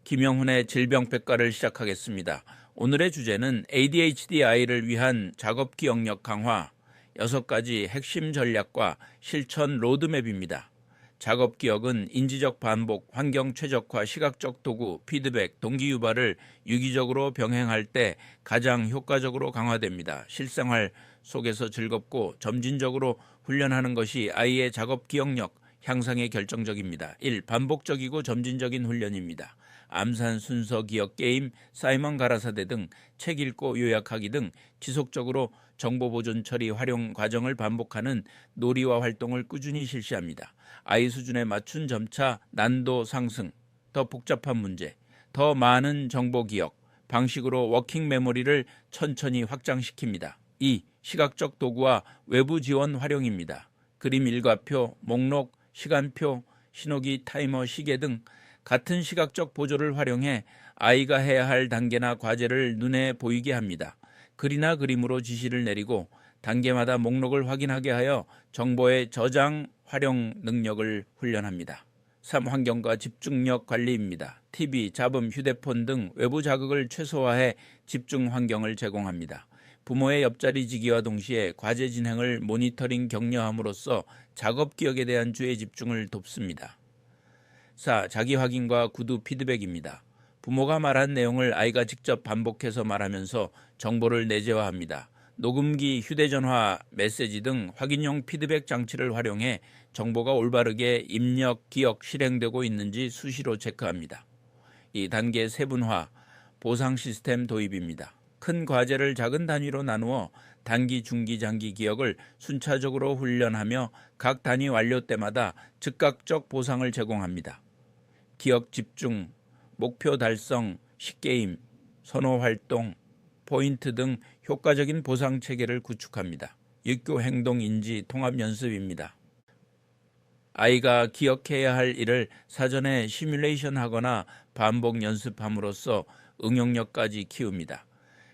김영훈의 질병백과를 시작하겠습니다. 오늘의 주제는 ADHD 아이를 위한 작업 기억력 강화 6가지 핵심 전략과 실천 로드맵입니다. 작업 기억은 인지적 반복, 환경 최적화, 시각적 도구, 피드백, 동기 유발을 유기적으로 병행할 때 가장 효과적으로 강화됩니다. 실생활 속에서 즐겁고 점진적으로 훈련하는 것이 아이의 작업 기억력 향상에 결정적입니다. 1. 반복적이고 점진적인 훈련입니다. 암산, 순서, 기억, 게임, 사이먼 가라사대 등 책 읽고 요약하기 등 지속적으로 정보 보존 처리 활용 과정을 반복하는 놀이와 활동을 꾸준히 실시합니다. 아이 수준에 맞춘 점차 난도 상승, 더 복잡한 문제, 더 많은 정보 기억 방식으로 워킹 메모리를 천천히 확장시킵니다. 2. 시각적 도구와 외부 지원 활용입니다. 그림 일과표, 목록, 시간표, 신호기, 타이머, 시계 등 같은 시각적 보조를 활용해 아이가 해야 할 단계나 과제를 눈에 보이게 합니다. 글이나 그림으로 지시를 내리고 단계마다 목록을 확인하게 하여 정보의 저장, 활용 능력을 훈련합니다. 3. 환경과 집중력 관리입니다. TV, 잡음, 휴대폰 등 외부 자극을 최소화해 집중 환경을 제공합니다. 부모의 옆자리지기와 동시에 과제 진행을 모니터링 격려함으로써 작업 기억에 대한 주의 집중을 돕습니다. 4. 자기 확인과 구두 피드백입니다. 부모가 말한 내용을 아이가 직접 반복해서 말하면서 정보를 내재화합니다. 녹음기, 휴대전화, 메시지 등 확인용 피드백 장치를 활용해 정보가 올바르게 입력, 기억, 실행되고 있는지 수시로 체크합니다. 이 단계 세분화, 보상 시스템 도입입니다. 큰 과제를 작은 단위로 나누어 단기, 중기, 장기 기억을 순차적으로 훈련하며 각 단위 완료 때마다 즉각적 보상을 제공합니다. 기억 집중, 목표 달성, 시게임, 선호 활동, 포인트 등 효과적인 보상 체계를 구축합니다. 육교 행동 인지 통합 연습입니다. 아이가 기억해야 할 일을 사전에 시뮬레이션 하거나 반복 연습함으로써 응용력까지 키웁니다.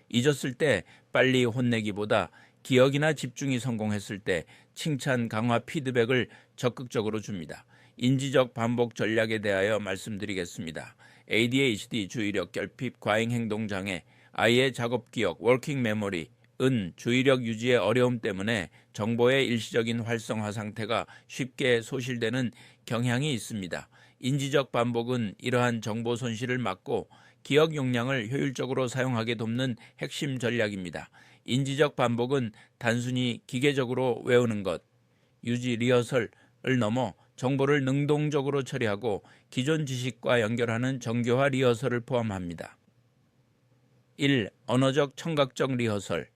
잊었을 때 빨리 혼내기보다 기억이나 집중이 성공했을 때 칭찬 강화 피드백을 적극적으로 줍니다. 인지적 반복 전략에 대하여 말씀드리겠습니다. ADHD 주의력 결핍 과잉 행동 장애, 아이의 작업 기억, 워킹 메모리, 주의력 유지의 어려움 때문에 정보의 일시적인 활성화 상태가 쉽게 소실되는 경향이 있습니다. 인지적 반복은 이러한 정보 손실을 막고 기억 용량을 효율적으로 사용하게 돕는 핵심 전략입니다. 인지적 반복은 단순히 기계적으로 외우는 것, 유지 리허설을 넘어 정보를 능동적으로 처리하고 기존 지식과 연결하는 정교화 리허설을 포함합니다. 1. 언어적 청각적 리허설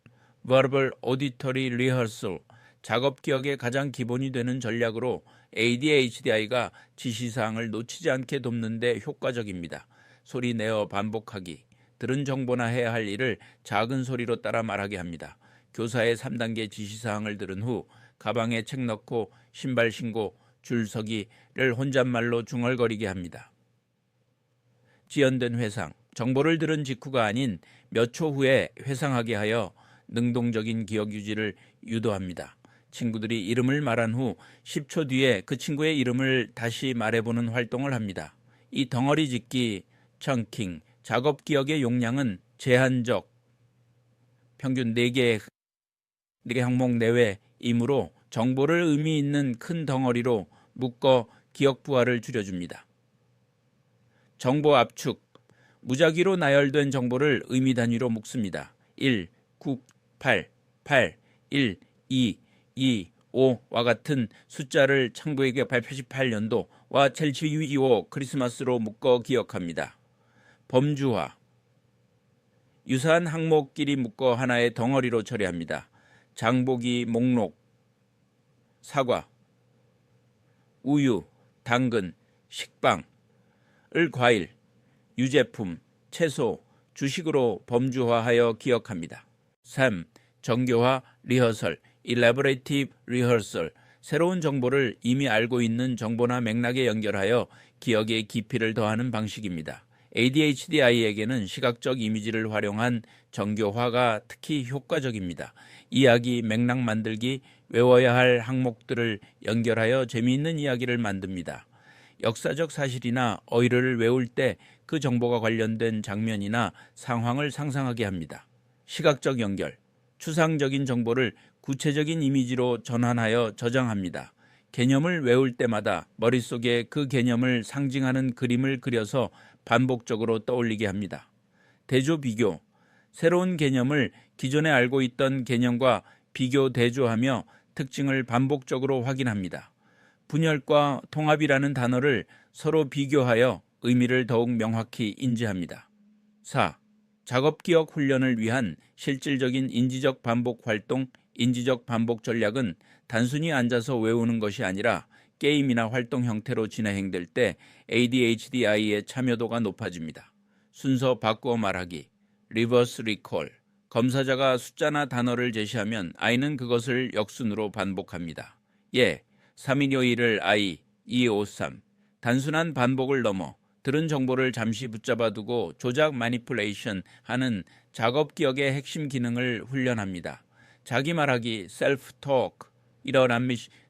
Verbal Auditory Rehearsal 작업 기억의 가장 기본이 되는 전략으로 ADHD 아이가 지시사항을 놓치지 않게 돕는 데 효과적입니다. 소리 내어 반복하기, 들은 정보나 해야 할 일을 작은 소리로 따라 말하게 합니다. 교사의 3단계 지시사항을 들은 후 가방에 책 넣고 신발 신고, 줄 서기를 혼잣말로 중얼거리게 합니다. 지연된 회상, 정보를 들은 직후가 아닌 몇 초 후에 회상하게 하여 능동적인 기억 유지를 유도합니다. 친구들이 이름을 말한 후 10초 뒤에 그 친구의 이름을 다시 말해보는 활동을 합니다. 이 덩어리 짓기, 청킹, 작업 기억의 용량은 제한적, 평균 4개 항목 내외이므로 정보를 의미 있는 큰 덩어리로 묶어 기억 부하를 줄여줍니다. 정보 압축, 무작위로 나열된 정보를 의미 단위로 묶습니다. 1, 9, 8, 8, 1, 2, 2, 5와 같은 숫자를 1988년도와 첼시 2호 크리스마스로 묶어 기억합니다. 범주화, 유사한 항목끼리 묶어 하나의 덩어리로 처리합니다. 장보기, 목록, 사과, 우유, 당근, 식빵, 과일, 유제품, 채소, 주식으로 범주화하여 기억합니다. 3. 정교화 리허설, Elaborative Rehearsal 새로운 정보를 이미 알고 있는 정보나 맥락에 연결하여 기억의 깊이를 더하는 방식입니다. ADHD 아이에게는 시각적 이미지를 활용한 정교화가 특히 효과적입니다. 이야기, 맥락 만들기, 외워야 할 항목들을 연결하여 재미있는 이야기를 만듭니다. 역사적 사실이나 어휘를 외울 때 그 정보가 관련된 장면이나 상황을 상상하게 합니다. 시각적 연결, 추상적인 정보를 구체적인 이미지로 전환하여 저장합니다. 개념을 외울 때마다 머릿속에 그 개념을 상징하는 그림을 그려서 반복적으로 떠올리게 합니다. 대조 비교, 새로운 개념을 기존에 알고 있던 개념과 비교 대조하며 특징을 반복적으로 확인합니다. 분열과 통합이라는 단어를 서로 비교하여 의미를 더욱 명확히 인지합니다. 4. 작업기억 훈련을 위한 실질적인 인지적 반복 활동, 인지적 반복 전략은 단순히 앉아서 외우는 것이 아니라 게임이나 활동 형태로 진행될 때 ADHDI의 참여도가 높아집니다. 순서 바꾸어 말하기, 리버스 리콜, 검사자가 숫자나 단어를 제시하면 아이는 그것을 역순으로 반복합니다. 예, 312를 I, 253. 단순한 반복을 넘어 들은 정보를 잠시 붙잡아 두고 조작 마니플레이션 하는 작업 기억의 핵심 기능을 훈련합니다. 자기 말하기, 셀프 토크, 이런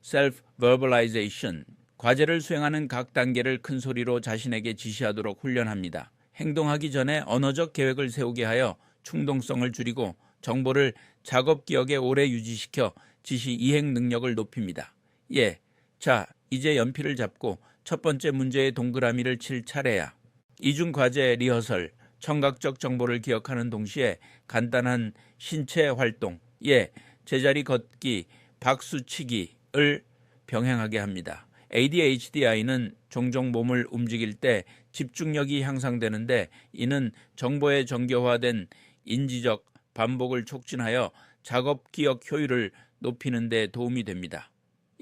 셀프 버벌라이제이션, 과제를 수행하는 각 단계를 큰 소리로 자신에게 지시하도록 훈련합니다. 행동하기 전에 언어적 계획을 세우게 하여 충동성을 줄이고 정보를 작업 기억에 오래 유지시켜 지시 이행 능력을 높입니다. 예, 자, 이제 연필을 잡고 첫 번째 문제의 동그라미를 칠 차례야. 이중 과제 리허설, 청각적 정보를 기억하는 동시에 간단한 신체 활동, 예, 제자리 걷기, 박수치기를 병행하게 합니다. ADHDI는 종종 몸을 움직일 때 집중력이 향상되는데 이는 정보의 정교화된 인지적 반복을 촉진하여 작업 기억 효율을 높이는 데 도움이 됩니다.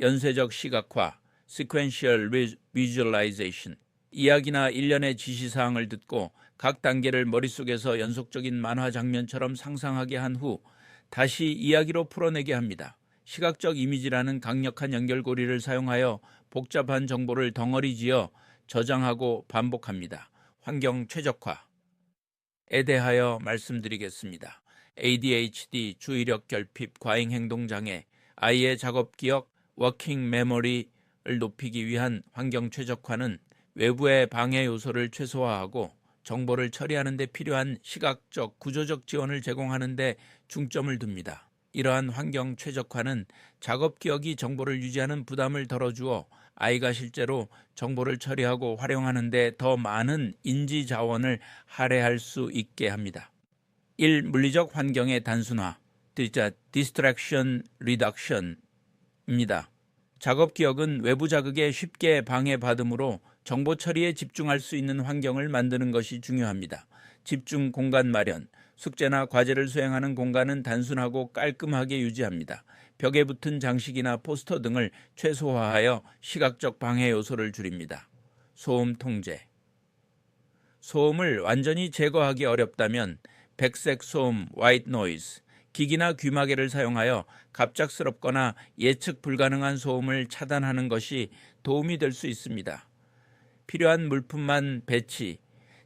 연쇄적 시각화, sequential visualization, 이야기나 일련의 지시사항을 듣고 각 단계를 머릿속에서 연속적인 만화 장면처럼 상상하게 한 후 다시 이야기로 풀어내게 합니다. 시각적 이미지라는 강력한 연결고리를 사용하여 복잡한 정보를 덩어리지어 저장하고 반복합니다. 환경 최적화에 대하여 말씀드리겠습니다. ADHD, 주의력 결핍, 과잉 행동 장애, 아이의 작업 기억, 워킹 메모리를 높이기 위한 환경 최적화는 외부의 방해 요소를 최소화하고 정보를 처리하는 데 필요한 시각적, 구조적 지원을 제공하는 데 중점을 둡니다. 이러한 환경 최적화는 작업 기억이 정보를 유지하는 부담을 덜어주어 아이가 실제로 정보를 처리하고 활용하는 데 더 많은 인지 자원을 할애할 수 있게 합니다. 1. 물리적 환경의 단순화, distraction reduction입니다. 작업 기억은 외부 자극에 쉽게 방해받으므로 정보 처리에 집중할 수 있는 환경을 만드는 것이 중요합니다. 집중 공간 마련, 숙제나 과제를 수행하는 공간은 단순하고 깔끔하게 유지합니다. 벽에 붙은 장식이나 포스터 등을 최소화하여 시각적 방해 요소를 줄입니다. 소음 통제, 소음을 완전히 제거하기 어렵다면 백색 소음, white noise, 기기나 귀마개를 사용하여 갑작스럽거나 예측 불가능한 소음을 차단하는 것이 도움이 될 수 있습니다. 필요한 물품만 배치,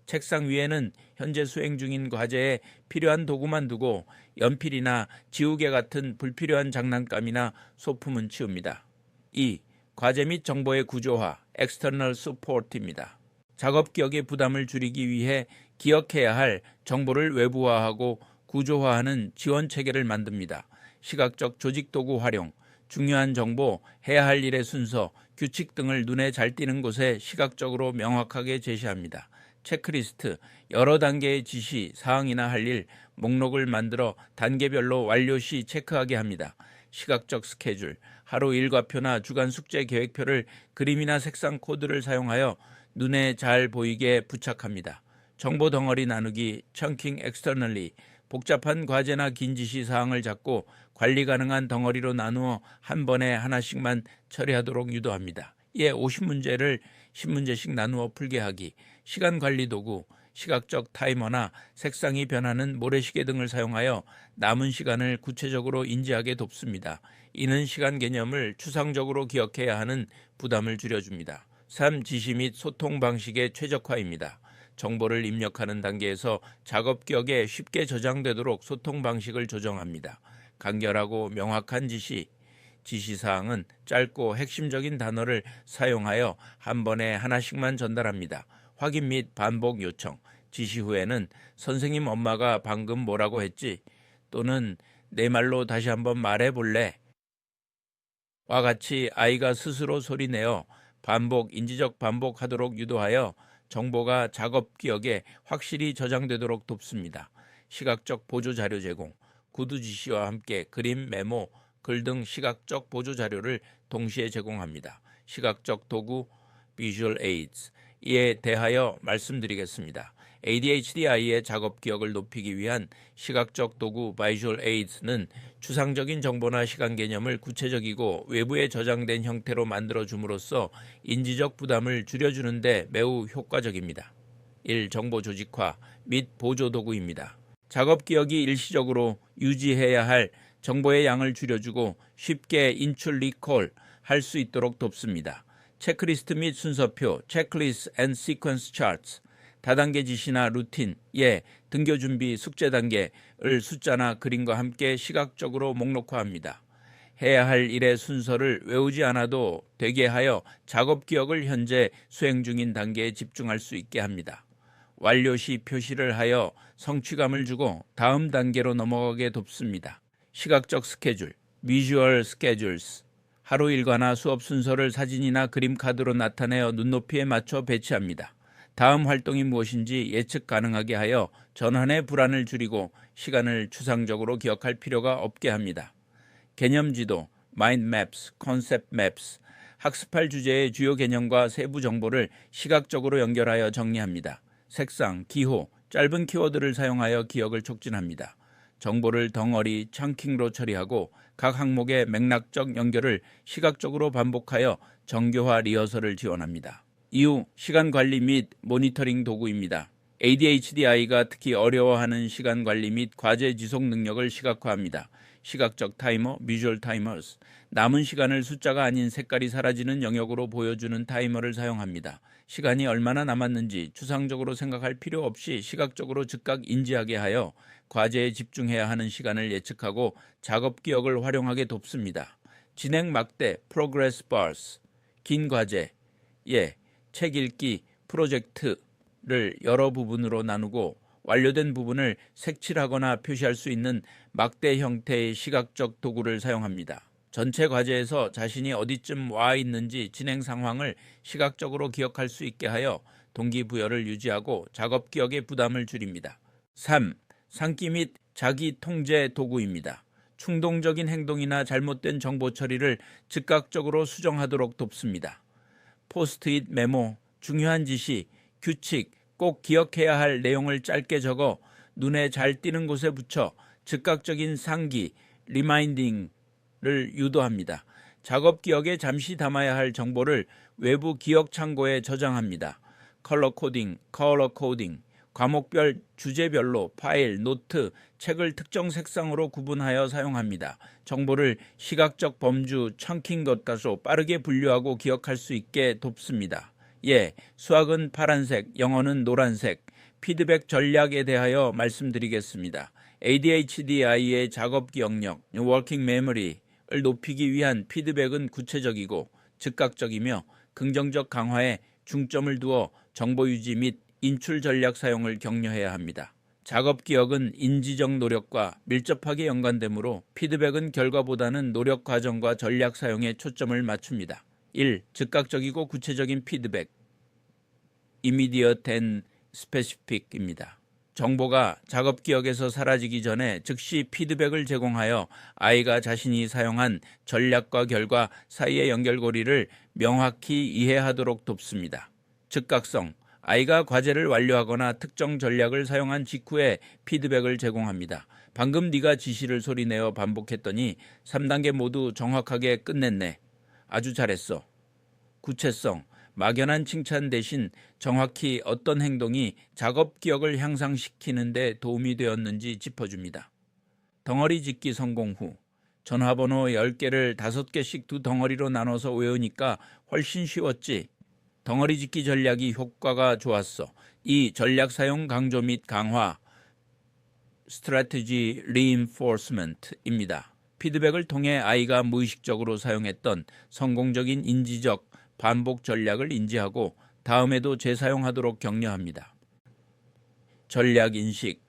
책상 위에는 현재 수행 중인 과제에 필요한 도구만 두고 연필이나 지우개 같은 불필요한 장난감이나 소품은 치웁니다. 2. 과제 및 정보의 구조화, external support입니다. 작업 기억의 부담을 줄이기 위해 기억해야 할 정보를 외부화하고 구조화하는 지원 체계를 만듭니다. 시각적 조직 도구 활용, 중요한 정보, 해야 할 일의 순서, 규칙 등을 눈에 잘 띄는 곳에 시각적으로 명확하게 제시합니다. 체크리스트, 여러 단계의 지시, 사항이나 할 일, 목록을 만들어 단계별로 완료 시 체크하게 합니다. 시각적 스케줄, 하루 일과표나 주간 숙제 계획표를 그림이나 색상 코드를 사용하여 눈에 잘 보이게 부착합니다. 정보 덩어리 나누기, chunking externally, 복잡한 과제나 긴 지시 사항을 잡고 관리 가능한 덩어리로 나누어 한 번에 하나씩만 처리하도록 유도합니다. 이에 50문제를 10문제씩 나누어 풀게 하기, 시간 관리 도구, 시각적 타이머나 색상이 변하는 모래시계 등을 사용하여 남은 시간을 구체적으로 인지하게 돕습니다. 이는 시간 개념을 추상적으로 기억해야 하는 부담을 줄여줍니다. 3. 지시 및 소통 방식의 최적화입니다. 정보를 입력하는 단계에서 작업 기억에 쉽게 저장되도록 소통 방식을 조정합니다. 간결하고 명확한 지시사항은 짧고 핵심적인 단어를 사용하여 한 번에 하나씩만 전달합니다. 확인 및 반복 요청, 지시 후에는 선생님 엄마가 방금 뭐라고 했지? 또는 내 말로 다시 한번 말해볼래? 와 같이 아이가 스스로 소리내어 반복, 인지적 반복하도록 유도하여 정보가 작업 기억에 확실히 저장되도록 돕습니다. 시각적 보조 자료 제공, 구두 지시와 함께 그림, 메모, 글 등 시각적 보조 자료를 동시에 제공합니다. 시각적 도구, Visual Aids. 이에 대하여 말씀드리겠습니다. ADHD 아이의 작업 기억을 높이기 위한 시각적 도구 Visual Aids는 추상적인 정보나 시간 개념을 구체적이고 외부에 저장된 형태로 만들어 줌으로써 인지적 부담을 줄여주는 데 매우 효과적입니다. 1. 정보 조직화 및 보조 도구입니다. 작업 기억이 일시적으로 유지해야 할 정보의 양을 줄여주고 쉽게 인출 리콜 할 수 있도록 돕습니다. 체크리스트 및 순서표, 체크리스트 앤 시퀀스 차트, 다단계 지시나 루틴, 등교 준비, 숙제 단계를 숫자나 그림과 함께 시각적으로 목록화합니다. 해야 할 일의 순서를 외우지 않아도 되게 하여 작업 기억을 현재 수행 중인 단계에 집중할 수 있게 합니다. 완료 시 표시를 하여 성취감을 주고 다음 단계로 넘어가게 돕습니다. 시각적 스케줄, Visual Schedules. 하루 일과나 수업 순서를 사진이나 그림 카드로 나타내어 눈높이에 맞춰 배치합니다. 다음 활동이 무엇인지 예측 가능하게 하여 전환의 불안을 줄이고 시간을 추상적으로 기억할 필요가 없게 합니다. 개념 지도, Mind Maps, Concept Maps. 학습할 주제의 주요 개념과 세부 정보를 시각적으로 연결하여 정리합니다. 색상, 기호, 짧은 키워드를 사용하여 기억을 촉진합니다. 정보를 덩어리, 창킹으로 처리하고 각 항목의 맥락적 연결을 시각적으로 반복하여 정교화 리허설을 지원합니다. 이후 시간 관리 및 모니터링 도구입니다. ADHD 아이가 특히 어려워하는 시간 관리 및 과제 지속 능력을 시각화합니다. 시각적 타이머, 비주얼 타이머스. 남은 시간을 숫자가 아닌 색깔이 사라지는 영역으로 보여주는 타이머를 사용합니다. 시간이 얼마나 남았는지 추상적으로 생각할 필요 없이 시각적으로 즉각 인지하게 하여 과제에 집중해야 하는 시간을 예측하고 작업 기억을 활용하게 돕습니다. 진행 막대, 프로그레스 바스. 긴 과제, 책 읽기, 프로젝트를 여러 부분으로 나누고 완료된 부분을 색칠하거나 표시할 수 있는 막대 형태의 시각적 도구를 사용합니다. 전체 과제에서 자신이 어디쯤 와 있는지 진행 상황을 시각적으로 기억할 수 있게 하여 동기부여를 유지하고 작업 기억의 부담을 줄입니다. 3. 상기 및 자기 통제 도구입니다. 충동적인 행동이나 잘못된 정보 처리를 즉각적으로 수정하도록 돕습니다. 포스트잇 메모, 중요한 지시, 규칙, 꼭 기억해야 할 내용을 짧게 적어 눈에 잘 띄는 곳에 붙여 즉각적인 상기, 리마인딩을 유도합니다. 작업 기억에 잠시 담아야 할 정보를 외부 기억 창고에 저장합니다. 컬러 코딩, 과목별 주제별로 파일, 노트, 책을 특정 색상으로 구분하여 사용합니다. 정보를 시각적 범주, 청킹 덧가로 빠르게 분류하고 기억할 수 있게 돕습니다. 수학은 파란색, 영어는 노란색. 피드백 전략에 대하여 말씀드리겠습니다. ADHD 아이의 작업 기억력, 워킹 메모리를 높이기 위한 피드백은 구체적이고 즉각적이며 긍정적 강화에 중점을 두어 정보 유지 및 인출 전략 사용을 격려해야 합니다. 작업 기억은 인지적 노력과 밀접하게 연관되므로 피드백은 결과보다는 노력 과정과 전략 사용에 초점을 맞춥니다. 1. 즉각적이고 구체적인 피드백. Immediate and Specific입니다. 정보가 작업 기억에서 사라지기 전에 즉시 피드백을 제공하여 아이가 자신이 사용한 전략과 결과 사이의 연결고리를 명확히 이해하도록 돕습니다. 즉각성. 아이가 과제를 완료하거나 특정 전략을 사용한 직후에 피드백을 제공합니다. 방금 네가 지시를 소리내어 반복했더니 3단계 모두 정확하게 끝냈네. 아주 잘했어. 구체성. 막연한 칭찬 대신 정확히 어떤 행동이 작업 기억을 향상시키는 데 도움이 되었는지 짚어줍니다. 덩어리 짓기 성공 후 전화번호 10개를 5개씩 두 덩어리로 나눠서 외우니까 훨씬 쉬웠지. 덩어리 짓기 전략이 효과가 좋았어. 이 전략 사용 강조 및 강화, Strategy Reinforcement입니다. 피드백을 통해 아이가 무의식적으로 사용했던 성공적인 인지적 반복 전략을 인지하고 다음에도 재사용하도록 격려합니다. 전략 인식.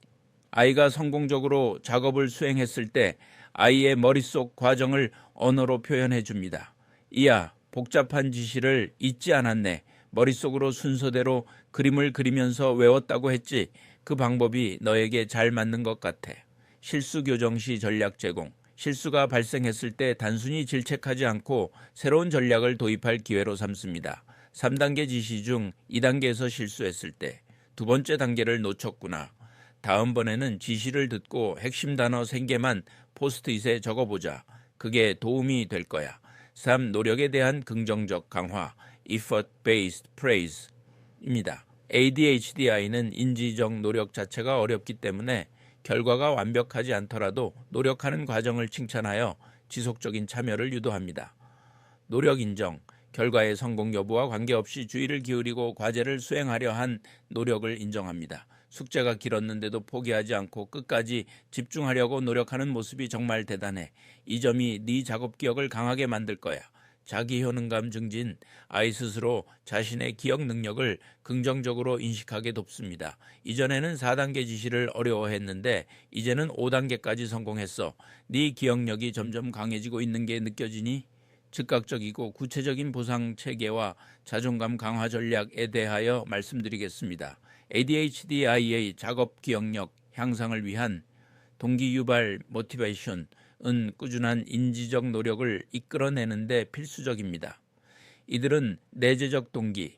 아이가 성공적으로 작업을 수행했을 때 아이의 머릿속 과정을 언어로 표현해 줍니다. 이야, 복잡한 지시를 잊지 않았네. 머릿속으로 순서대로 그림을 그리면서 외웠다고 했지. 그 방법이 너에게 잘 맞는 것 같아. 실수 교정 시 전략 제공. 실수가 발생했을 때 단순히 질책하지 않고 새로운 전략을 도입할 기회로 삼습니다. 3단계 지시 중 2단계에서 실수했을 때 두 번째 단계를 놓쳤구나. 다음번에는 지시를 듣고 핵심 단어 3개만 포스트잇에 적어보자. 그게 도움이 될 거야. 3. 노력에 대한 긍정적 강화, effort-based praise입니다. ADHD아이는 인지적 노력 자체가 어렵기 때문에 결과가 완벽하지 않더라도 노력하는 과정을 칭찬하여 지속적인 참여를 유도합니다. 노력 인정, 결과의 성공 여부와 관계없이 주의를 기울이고 과제를 수행하려 한 노력을 인정합니다. 숙제가 길었는데도 포기하지 않고 끝까지 집중하려고 노력하는 모습이 정말 대단해. 이 점이 네 작업 기억을 강하게 만들 거야. 자기 효능감 증진, 아이 스스로 자신의 기억 능력을 긍정적으로 인식하게 돕습니다. 이전에는 4단계 지시를 어려워했는데 이제는 5단계까지 성공했어. 네 기억력이 점점 강해지고 있는 게 느껴지니? 즉각적이고 구체적인 보상 체계와 자존감 강화 전략에 대하여 말씀드리겠습니다. ADHD 아이의 작업 기억력 향상을 위한 동기 유발 모티베이션은 꾸준한 인지적 노력을 이끌어내는 데 필수적입니다. 이들은 내재적 동기,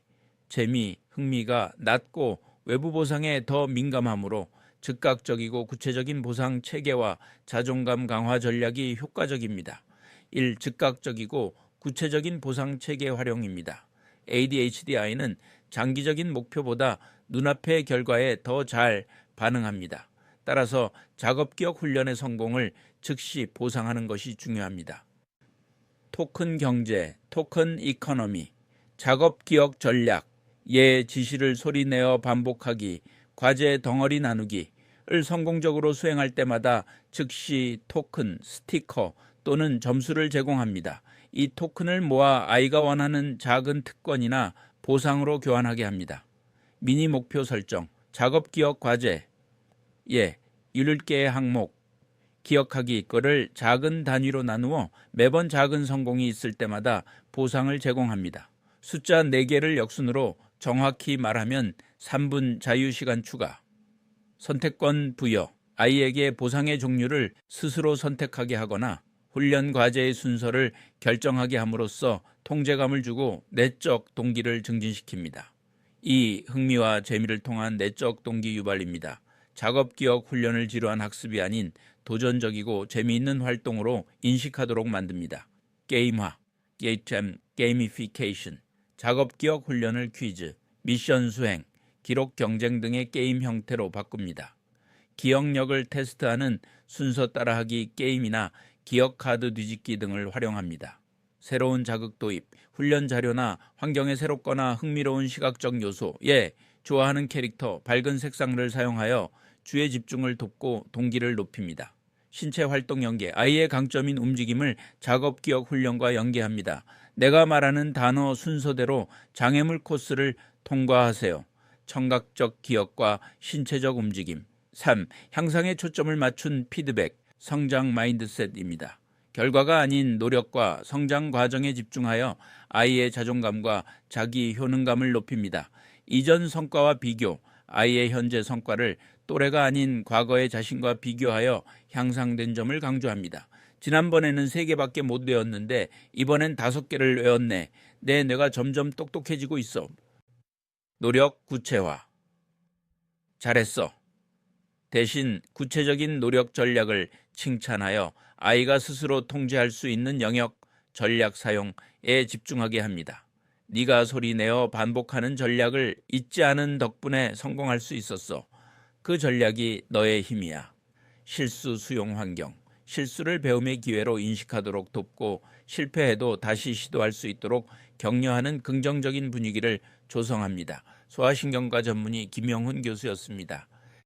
재미, 흥미가 낮고 외부 보상에 더 민감하므로 즉각적이고 구체적인 보상 체계와 자존감 강화 전략이 효과적입니다. 1. 즉각적이고 구체적인 보상 체계 활용입니다. ADHD 아이는 장기적인 목표보다 눈앞의 결과에 더 잘 반응합니다. 따라서 작업기억 훈련의 성공을 즉시 보상하는 것이 중요합니다. 토큰 경제, 토큰 이코노미, 작업기억 전략, 예 지시를 소리내어 반복하기, 과제 덩어리 나누기를 성공적으로 수행할 때마다 즉시 토큰, 스티커 또는 점수를 제공합니다. 이 토큰을 모아 아이가 원하는 작은 특권이나 보상으로 교환하게 합니다. 미니 목표 설정, 작업 기억 과제, 예, 7개의 항목, 기억하기 거를 작은 단위로 나누어 매번 작은 성공이 있을 때마다 보상을 제공합니다. 숫자 4개를 역순으로 정확히 말하면 3분 자유시간 추가, 선택권 부여, 아이에게 보상의 종류를 스스로 선택하게 하거나 훈련 과제의 순서를 결정하게 함으로써 통제감을 주고 내적 동기를 증진시킵니다. 2. 흥미와 재미를 통한 내적 동기 유발입니다. 작업기억 훈련을 지루한 학습이 아닌 도전적이고 재미있는 활동으로 인식하도록 만듭니다. 게임화, 게이미피케이션, 작업기억 훈련을 퀴즈, 미션 수행, 기록 경쟁 등의 게임 형태로 바꿉니다. 기억력을 테스트하는 순서 따라하기 게임이나 기억 카드 뒤집기 등을 활용합니다. 새로운 자극 도입, 훈련 자료나 환경의 새롭거나 흥미로운 시각적 요소, 예, 좋아하는 캐릭터, 밝은 색상을 사용하여 주의 집중을 돕고 동기를 높입니다. 신체 활동 연계, 아이의 강점인 움직임을 작업 기억 훈련과 연계합니다. 내가 말하는 단어 순서대로 장애물 코스를 통과하세요. 청각적 기억과 신체적 움직임. 3. 향상에 초점을 맞춘 피드백, 성장 마인드셋입니다. 결과가 아닌 노력과 성장 과정에 집중하여 아이의 자존감과 자기 효능감을 높입니다. 이전 성과와 비교, 아이의 현재 성과를 또래가 아닌 과거의 자신과 비교하여 향상된 점을 강조합니다. 지난번에는 3개밖에 못 외웠는데 이번엔 5개를 외웠네. 내 뇌가 점점 똑똑해지고 있어. 노력 구체화. 잘했어. 대신 구체적인 노력 전략을 칭찬하여 아이가 스스로 통제할 수 있는 영역, 전략 사용에 집중하게 합니다. 네가 소리내어 반복하는 전략을 잊지 않은 덕분에 성공할 수 있었어. 그 전략이 너의 힘이야. 실수 수용 환경, 실수를 배움의 기회로 인식하도록 돕고 실패해도 다시 시도할 수 있도록 격려하는 긍정적인 분위기를 조성합니다. 소아신경과 전문의 김영훈 교수였습니다.